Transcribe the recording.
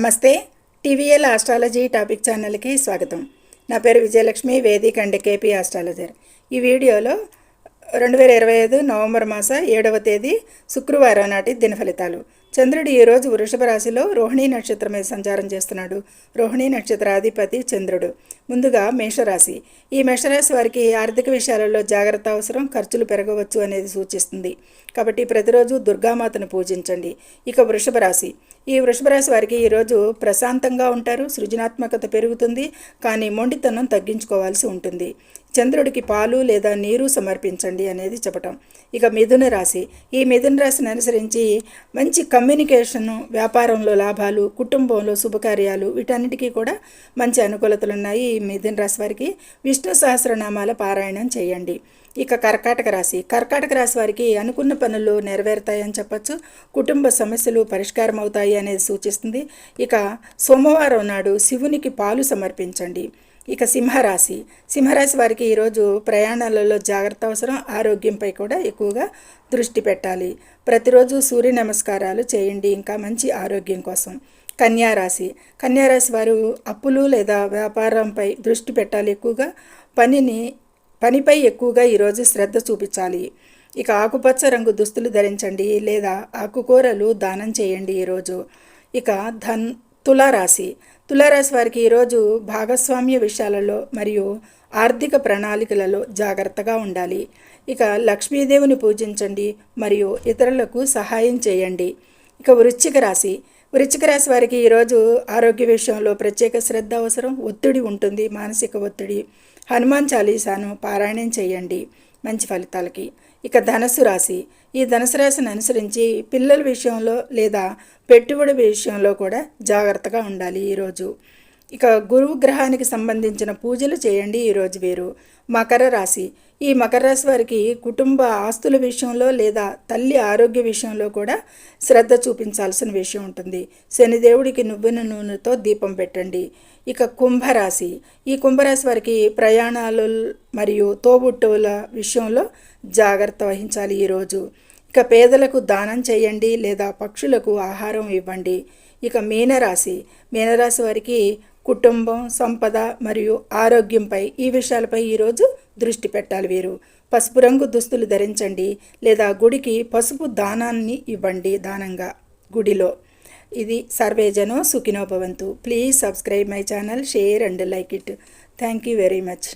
నమస్తే. TVL astrology topic ఛానల్కి స్వాగతం. నా పేరు విజయలక్ష్మి, వేదిక అండ్ కేపీ ఆస్ట్రాలజర్. ఈ వీడియోలో 2025 నవంబర్ మాస 7వ తేదీ శుక్రవారం నాటి దిన ఫలితాలు. చంద్రుడు ఈరోజు వృషభ రాశిలో రోహిణీ నక్షత్రం మీద సంచారం చేస్తున్నాడు. రోహిణీ నక్షత్రాధిపతి చంద్రుడు. ముందుగా మేషరాశి. ఈ మేషరాశి వారికి ఆర్థిక విషయాలలో జాగ్రత్త అవసరం, ఖర్చులు పెరగవచ్చు అనేది సూచిస్తుంది. కాబట్టి ప్రతిరోజు దుర్గామాతను పూజించండి. ఇక వృషభ రాశి. ఈ వృషభ రాశి వారికి ఈరోజు ప్రశాంతంగా ఉంటారు, సృజనాత్మకత పెరుగుతుంది, కానీ మొండితనం తగ్గించుకోవాల్సి ఉంటుంది. చంద్రుడికి పాలు లేదా నీరు సమర్పించండి అనేది చెప్పటం. ఇక మిథున రాశి. ఈ మిథున రాశిని అనుసరించి మంచి కమ్యూనికేషను, వ్యాపారంలో లాభాలు, కుటుంబంలో శుభకార్యాలు, వీటన్నిటికీ కూడా మంచి అనుకూలతలు ఉన్నాయి. ఈ మిథున రాశి వారికి విష్ణు సహస్రనామాల పారాయణం చేయండి. ఇక కర్కాటక రాశి. కర్కాటక రాశి వారికి అనుకున్న పనులు నెరవేరుతాయని చెప్పచ్చు. కుటుంబ సమస్యలు పరిష్కారం అవుతాయి అనేది సూచిస్తుంది. ఇక సోమవారం నాడు శివునికి పాలు సమర్పించండి. ఇక సింహరాశి. సింహరాశి వారికి ఈరోజు ప్రయాణాలలో జాగ్రత్త అవసరం, ఆరోగ్యంపై కూడా ఎక్కువగా దృష్టి పెట్టాలి. ప్రతిరోజు సూర్య నమస్కారాలు చేయండి, ఇంకా మంచి ఆరోగ్యం కోసం. కన్యారాశి. కన్యారాశి వారు అప్పులు లేదా వ్యాపారంపై దృష్టి పెట్టాలి. ఎక్కువగా పనిపై ఎక్కువగా ఈరోజు శ్రద్ధ చూపించాలి. ఇక ఆకుపచ్చ రంగు దుస్తులు ధరించండి లేదా ఆకుకూరలు దానం చేయండి ఈరోజు. ఇక తులారాశి. తులారాశి వారికి ఈరోజు భాగస్వామ్య విషయాలలో మరియు ఆర్థిక ప్రణాళికలలో జాగ్రత్తగా ఉండాలి. ఇక లక్ష్మీదేవిని పూజించండి మరియు ఇతరులకు సహాయం చేయండి. ఇక వృశ్చిక రాశి. వృశ్చిక రాశి వారికి ఈరోజు ఆరోగ్య విషయంలో ప్రత్యేక శ్రద్ధ అవసరం, ఒత్తిడి ఉంటుంది, మానసిక ఒత్తిడి. హనుమాన్ చాలీసాను పారాయణం చేయండి మంచి ఫలితాలకి. ఇక ధనుసు రాశి. ఈ ధనుసు రాశిని అనుసరించి పిల్లల విషయంలో లేదా పెట్టుబడి విషయంలో కూడా జాగ్రత్తగా ఉండాలి ఈరోజు. ఇక గురువు గ్రహానికి సంబంధించిన పూజలు చేయండి ఈరోజు వీరు. మకర రాశి. ఈ మకర రాశి వారికి కుటుంబ ఆస్తుల విషయంలో లేదా తల్లి ఆరోగ్య విషయంలో కూడా శ్రద్ధ చూపించాల్సిన విషయం ఉంటుంది. శనిదేవుడికి నువ్వుల నూనెతో దీపం పెట్టండి. ఇక కుంభరాశి. ఈ కుంభరాశి వారికి ప్రయాణాలు మరియు తోబుట్టువుల విషయంలో జాగ్రత్త వహించాలి ఈరోజు. ఇక పేదలకు దానం చేయండి లేదా పక్షులకు ఆహారం ఇవ్వండి. ఇక మీనరాశి. మీనరాశి వారికి కుటుంబం, సంపద మరియు ఆరోగ్యంపై ఈ విషయాలపై ఈరోజు దృష్టి పెట్టాలి వీరు. పసుపు రంగు దుస్తులు ధరించండి లేదా గుడికి పసుపు దానాన్ని ఇవ్వండి దానంగా గుడిలో. ఇది సర్వేజనో సుఖినో భవంతు. Please subscribe my channel, share and like it. Thank you very much.